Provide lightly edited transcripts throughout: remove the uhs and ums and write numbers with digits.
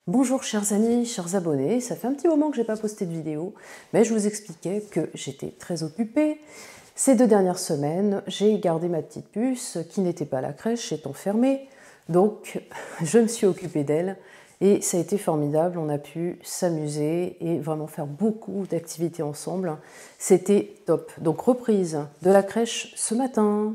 Bonjour chers amis, chers abonnés, ça fait un petit moment que je n'ai pas posté de vidéo, mais je vous expliquais que j'étais très occupée. Ces 2 dernières semaines, j'ai gardé ma petite puce qui n'était pas à la crèche étant fermée, donc je me suis occupée d'elle et ça a été formidable, on a pu s'amuser et vraiment faire beaucoup d'activités ensemble. C'était top. Donc reprise de la crèche ce matin.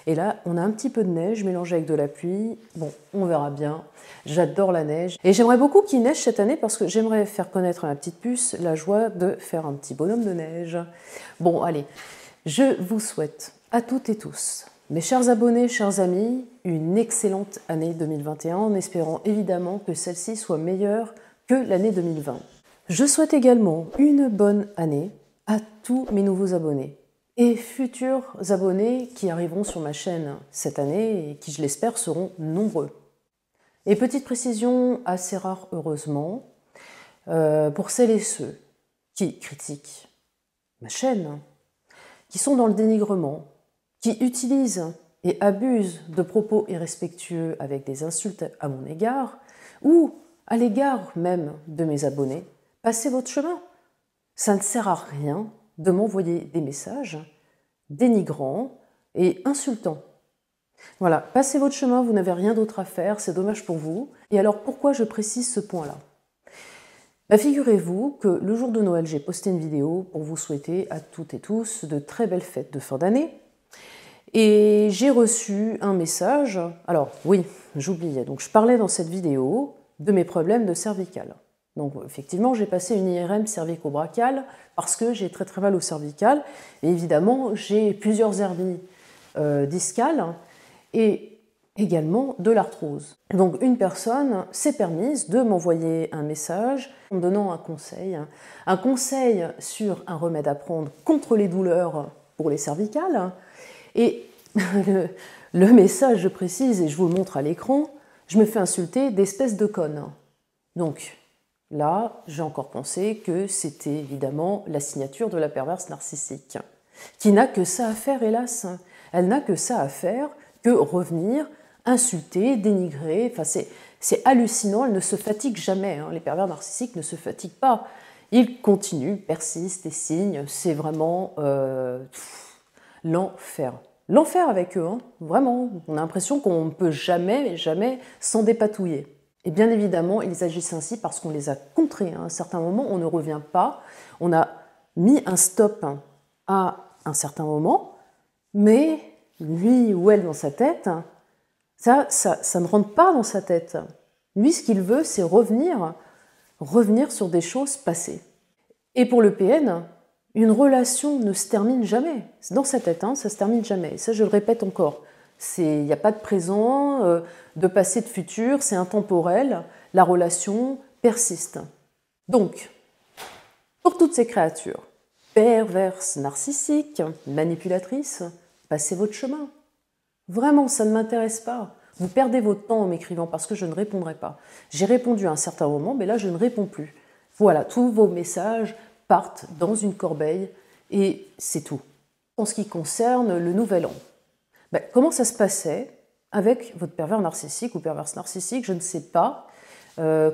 Et là, on a un petit peu de neige mélangée avec de la pluie. Bon, on verra bien. J'adore la neige. Et j'aimerais beaucoup qu'il neige cette année parce que j'aimerais faire connaître à ma petite puce la joie de faire un petit bonhomme de neige. Bon, allez, je vous souhaite à toutes et tous, mes chers abonnés, chers amis, une excellente année 2021 en espérant évidemment que celle-ci soit meilleure que l'année 2020. Je souhaite également une bonne année à tous mes nouveaux abonnés et futurs abonnés qui arriveront sur ma chaîne cette année et qui, je l'espère, seront nombreux. Et petite précision assez rare, heureusement, pour celles et ceux qui critiquent ma chaîne, qui sont dans le dénigrement, qui utilisent et abusent de propos irrespectueux avec des insultes à mon égard, ou à l'égard même de mes abonnés, passez votre chemin. Ça ne sert à rien de m'envoyer des messages dénigrants et insultants. Voilà, passez votre chemin, vous n'avez rien d'autre à faire, c'est dommage pour vous. Et alors pourquoi je précise ce point-là ? Figurez-vous que le jour de Noël, j'ai posté une vidéo pour vous souhaiter à toutes et tous de très belles fêtes de fin d'année. Et j'ai reçu un message, alors oui, j'oubliais, donc je parlais dans cette vidéo de mes problèmes de cervicales. Donc effectivement, j'ai passé une IRM cervico-brachiale parce que j'ai très mal au cervical. Et évidemment, j'ai plusieurs hernies discales et également de l'arthrose. Donc une personne s'est permise de m'envoyer un message en me donnant un conseil sur un remède à prendre contre les douleurs pour les cervicales. Et le message, je précise, et je vous le montre à l'écran, je me fais insulter d'espèce de conne. Donc là, j'ai encore pensé que c'était évidemment la signature de la perverse narcissique, qui n'a que ça à faire, hélas. Elle n'a que ça à faire que revenir, insulter, dénigrer. Enfin, c'est hallucinant, elle ne se fatigue jamais. Les pervers narcissiques ne se fatiguent pas. Ils continuent, persistent et signent. C'est vraiment l'enfer. L'enfer avec eux, vraiment. On a l'impression qu'on ne peut jamais s'en dépatouiller. Et bien évidemment, ils agissent ainsi parce qu'on les a contrés. À un certain moment, on ne revient pas. On a mis un stop à un certain moment, mais lui ou elle dans sa tête, ça ne rentre pas dans sa tête. Lui, ce qu'il veut, c'est revenir sur des choses passées. Et pour le PN, une relation ne se termine jamais. Dans sa tête, ça ne se termine jamais. Et ça, je le répète encore. Il n'y a pas de présent, de passé, de futur, c'est intemporel. La relation persiste. Donc, pour toutes ces créatures, perverses, narcissiques, manipulatrices, passez votre chemin. Vraiment, ça ne m'intéresse pas. Vous perdez votre temps en m'écrivant parce que je ne répondrai pas. J'ai répondu à un certain moment, mais là, je ne réponds plus. Voilà, tous vos messages partent dans une corbeille et c'est tout. En ce qui concerne le nouvel an, comment ça se passait avec votre pervers narcissique ou perverse narcissique, je ne sais pas.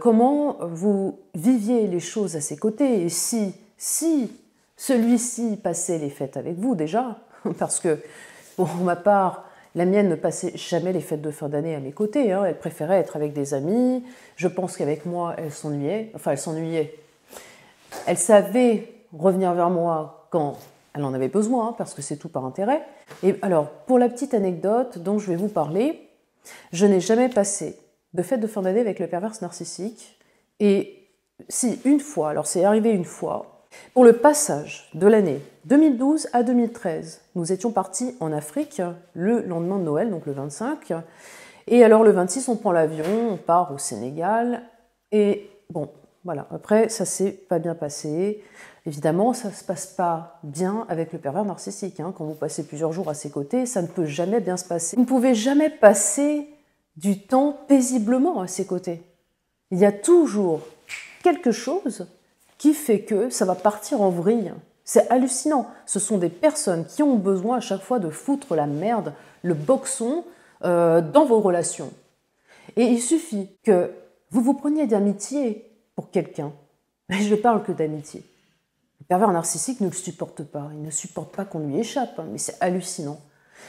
Comment vous viviez les choses à ses côtés et si celui-ci passait les fêtes avec vous déjà, parce que pour ma part, la mienne ne passait jamais les fêtes de fin d'année à mes côtés, elle préférait être avec des amis, je pense qu'avec moi elle s'ennuyait, elle savait revenir vers moi quand elle en avait besoin, parce que c'est tout par intérêt. Et alors, pour la petite anecdote dont je vais vous parler, je n'ai jamais passé de fête de fin d'année avec le perverse narcissique. Et si, une fois, alors c'est arrivé une fois, pour le passage de l'année 2012 à 2013, nous étions partis en Afrique le lendemain de Noël, donc le 25. Et alors le 26, on prend l'avion, on part au Sénégal. Et bon, voilà, après, ça s'est pas bien passé. Évidemment, ça ne se passe pas bien avec le pervers narcissique. Quand vous passez plusieurs jours à ses côtés, ça ne peut jamais bien se passer. Vous ne pouvez jamais passer du temps paisiblement à ses côtés. Il y a toujours quelque chose qui fait que ça va partir en vrille. C'est hallucinant. Ce sont des personnes qui ont besoin à chaque fois de foutre la merde, le boxon, dans vos relations. Et il suffit que Vous vous preniez d'amitié pour quelqu'un, mais je parle que d'amitié. Le pervers narcissique ne le supporte pas, il ne supporte pas qu'on lui échappe, mais c'est hallucinant.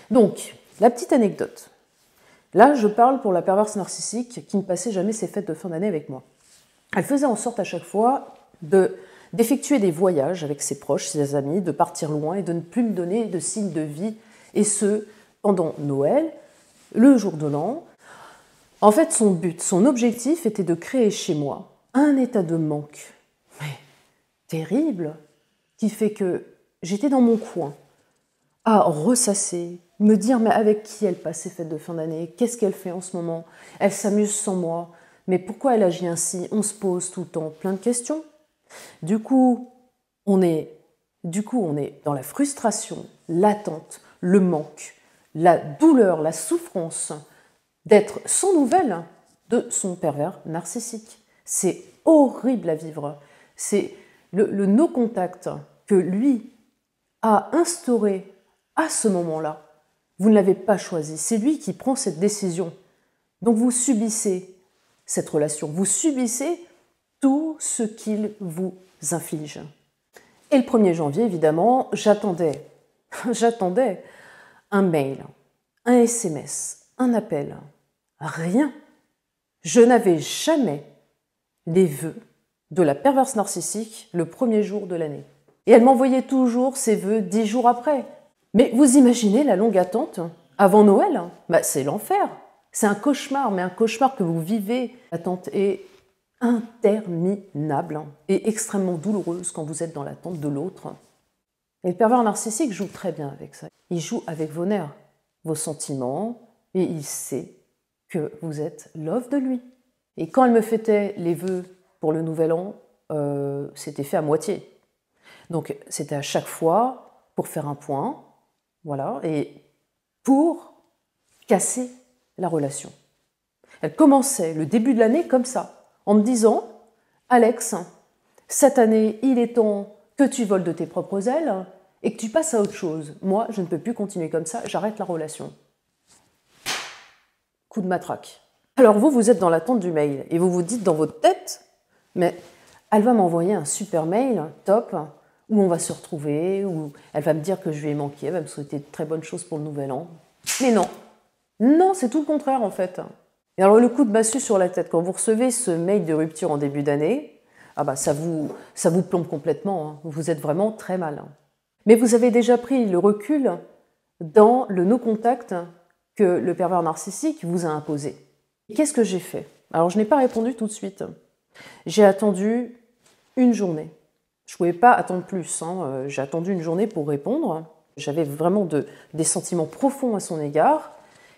Donc, la petite anecdote. Là, je parle pour la perverse narcissique qui ne passait jamais ses fêtes de fin d'année avec moi. Elle faisait en sorte à chaque fois d'effectuer des voyages avec ses proches, ses amis, de partir loin et de ne plus me donner de signes de vie, et ce, pendant Noël, le jour de l'an. En fait, son but, son objectif était de créer chez moi un état de manque, mais terrible, qui fait que j'étais dans mon coin, à ressasser, me dire mais avec qui elle passe ses fêtes de fin d'année, qu'est-ce qu'elle fait en ce moment, elle s'amuse sans moi, mais pourquoi elle agit ainsi, on se pose tout le temps plein de questions. Du coup, on est dans la frustration, l'attente, le manque, la douleur, la souffrance d'être sans nouvelles de son pervers narcissique. C'est horrible à vivre. C'est le no-contact que lui a instauré à ce moment-là. Vous ne l'avez pas choisi. C'est lui qui prend cette décision. Donc vous subissez cette relation. Vous subissez tout ce qu'il vous inflige. Et le 1er janvier, évidemment, j'attendais un mail, un SMS, un appel. Rien. Je n'avais jamais les vœux de la perverse narcissique le 1er jour de l'année. Et elle m'envoyait toujours ses vœux 10 jours après. Mais vous imaginez la longue attente avant Noël? C'est l'enfer. C'est un cauchemar, mais un cauchemar que vous vivez. L'attente est interminable et extrêmement douloureuse quand vous êtes dans l'attente de l'autre. Et le pervers narcissique joue très bien avec ça. Il joue avec vos nerfs, vos sentiments, et il sait que vous êtes love de lui. Et quand elle me fêtait les vœux pour le nouvel an, c'était fait à moitié. Donc c'était à chaque fois pour faire un point, voilà, et pour casser la relation. Elle commençait le début de l'année comme ça, en me disant « Alex, cette année, il est temps que tu voles de tes propres ailes et que tu passes à autre chose. Moi, je ne peux plus continuer comme ça, j'arrête la relation. » Coup de matraque. Alors vous êtes dans l'attente du mail et vous vous dites dans votre tête « Mais elle va m'envoyer un super mail, top, où on va se retrouver, où elle va me dire que je lui ai manqué, elle va me souhaiter de très bonnes choses pour le nouvel an. » Mais non, non, c'est tout le contraire en fait. Et alors le coup de massue sur la tête, quand vous recevez ce mail de rupture en début d'année, ça vous plombe complètement, hein. Vous êtes vraiment très mal. Mais vous avez déjà pris le recul dans le no-contact que le pervers narcissique vous a imposé. Qu'est-ce que j'ai fait? Alors je n'ai pas répondu tout de suite. J'ai attendu une journée. Je ne pouvais pas attendre plus, hein. J'ai attendu une journée pour répondre. J'avais vraiment des sentiments profonds à son égard.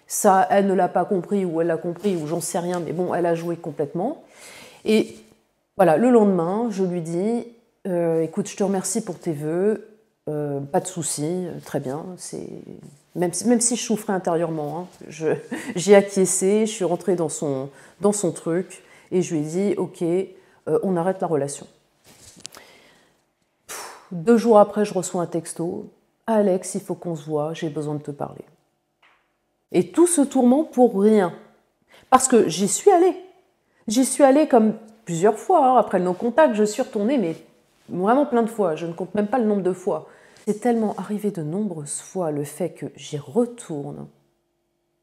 Ça, elle ne l'a pas compris, ou elle l'a compris, ou j'en sais rien, mais bon, elle a joué complètement. Et voilà, le lendemain, je lui dis écoute, je te remercie pour tes vœux, pas de souci, très bien. Même si je souffrais intérieurement, hein, j'ai acquiescé, je suis rentrée dans son truc, et je lui ai dit ok, on arrête la relation. 2 jours après, je reçois un texto Alex, il faut qu'on se voit, j'ai besoin de te parler. Et tout ce tourment pour rien. Parce que j'y suis allée. J'y suis allée comme plusieurs fois. Hein. Après le non-contact, je suis retournée, mais vraiment plein de fois. Je ne compte même pas le nombre de fois. C'est tellement arrivé de nombreuses fois le fait que j'y retourne.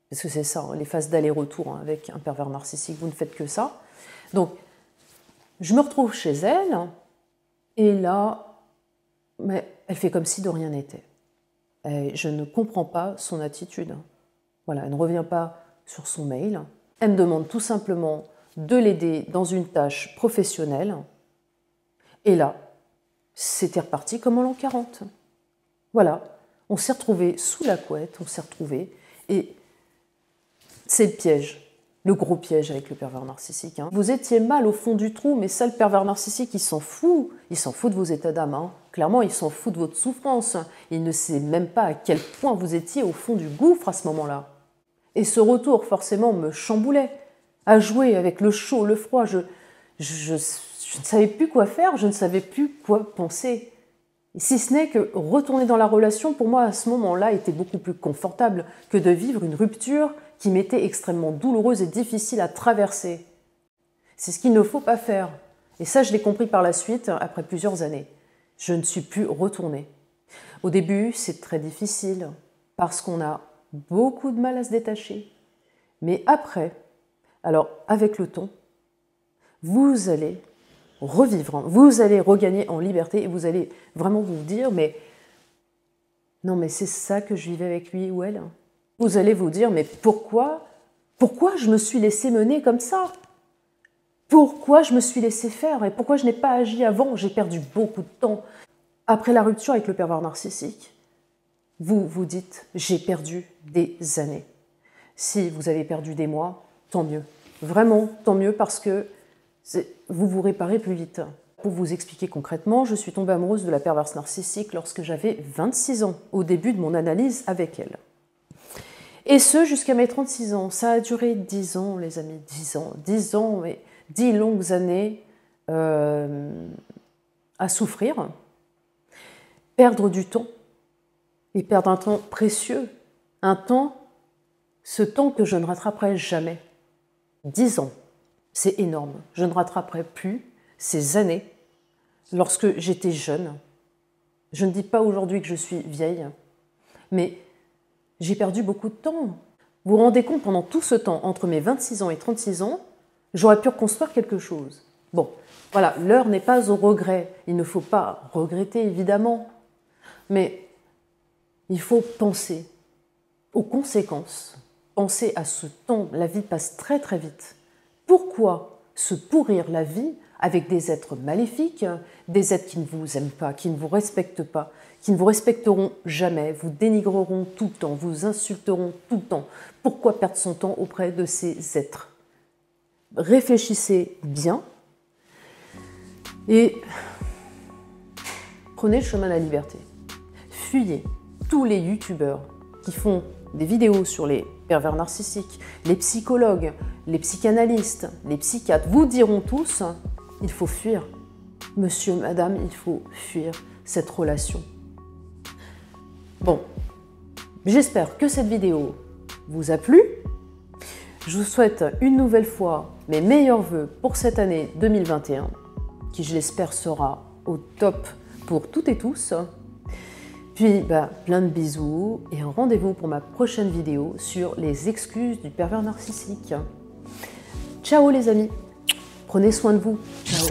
Parce que c'est ça, hein, les phases d'aller-retour hein, avec un pervers narcissique, vous ne faites que ça. Donc, je me retrouve chez elle, et là, mais elle fait comme si de rien n'était. Et je ne comprends pas son attitude. Voilà, elle ne revient pas sur son mail. Elle me demande tout simplement de l'aider dans une tâche professionnelle. Et là, c'était reparti comme en l'an 40. Voilà, on s'est retrouvés sous la couette, on s'est retrouvés. Et c'est le piège, le gros piège avec le pervers narcissique. Hein. Vous étiez mal au fond du trou, mais ça, le pervers narcissique, il s'en fout. Il s'en fout de vos états d'âme. Hein. Clairement, il s'en fout de votre souffrance. Il ne sait même pas à quel point vous étiez au fond du gouffre à ce moment-là. Et ce retour, forcément, me chamboulait. À jouer avec le chaud, le froid, je ne savais plus quoi faire, je ne savais plus quoi penser. Si ce n'est que retourner dans la relation, pour moi, à ce moment-là, était beaucoup plus confortable que de vivre une rupture qui m'était extrêmement douloureuse et difficile à traverser. C'est ce qu'il ne faut pas faire. Et ça, je l'ai compris par la suite, après plusieurs années. Je ne suis plus retournée. Au début, c'est très difficile, parce qu'on a beaucoup de mal à se détacher. Mais après, alors avec le temps, vous allez revivre, vous allez regagner en liberté et vous allez vraiment vous dire, mais non, mais c'est ça que je vivais avec lui ou elle. Vous allez vous dire, mais pourquoi je me suis laissé mener comme ça? Pourquoi je me suis laissé faire et pourquoi je n'ai pas agi avant? J'ai perdu beaucoup de temps. Après la rupture avec le pervers narcissique, vous vous dites, j'ai perdu des années. Si vous avez perdu des mois, tant mieux. Vraiment, tant mieux parce que vous vous réparez plus vite. Pour vous expliquer concrètement, je suis tombée amoureuse de la perverse narcissique lorsque j'avais 26 ans, au début de mon analyse avec elle. Et ce, jusqu'à mes 36 ans. Ça a duré 10 ans, les amis, 10 ans. 10 ans, mais 10 longues années à souffrir, perdre du temps, et perdre un temps précieux, ce temps que je ne rattraperai jamais. 10 ans, c'est énorme. Je ne rattraperai plus ces années lorsque j'étais jeune. Je ne dis pas aujourd'hui que je suis vieille, mais j'ai perdu beaucoup de temps. Vous vous rendez compte, pendant tout ce temps, entre mes 26 ans et 36 ans, j'aurais pu reconstruire quelque chose. Bon, voilà, l'heure n'est pas au regret. Il ne faut pas regretter, évidemment. Mais il faut penser aux conséquences. Penser à ce temps. La vie passe très très vite. Pourquoi se pourrir la vie avec des êtres maléfiques, des êtres qui ne vous aiment pas, qui ne vous respectent pas, qui ne vous respecteront jamais, vous dénigreront tout le temps, vous insulteront tout le temps? Pourquoi perdre son temps auprès de ces êtres? Réfléchissez bien et prenez le chemin de la liberté. Fuyez tous les youtubeurs qui font des vidéos sur les pervers narcissiques, les psychologues, les psychanalystes, les psychiatres, vous diront tous, il faut fuir. Monsieur, madame, il faut fuir cette relation. Bon, j'espère que cette vidéo vous a plu. Je vous souhaite une nouvelle fois mes meilleurs vœux pour cette année 2021, qui je l'espère sera au top pour toutes et tous. Puis plein de bisous et un rendez-vous pour ma prochaine vidéo sur les excuses du pervers narcissique. Ciao les amis, prenez soin de vous. Ciao.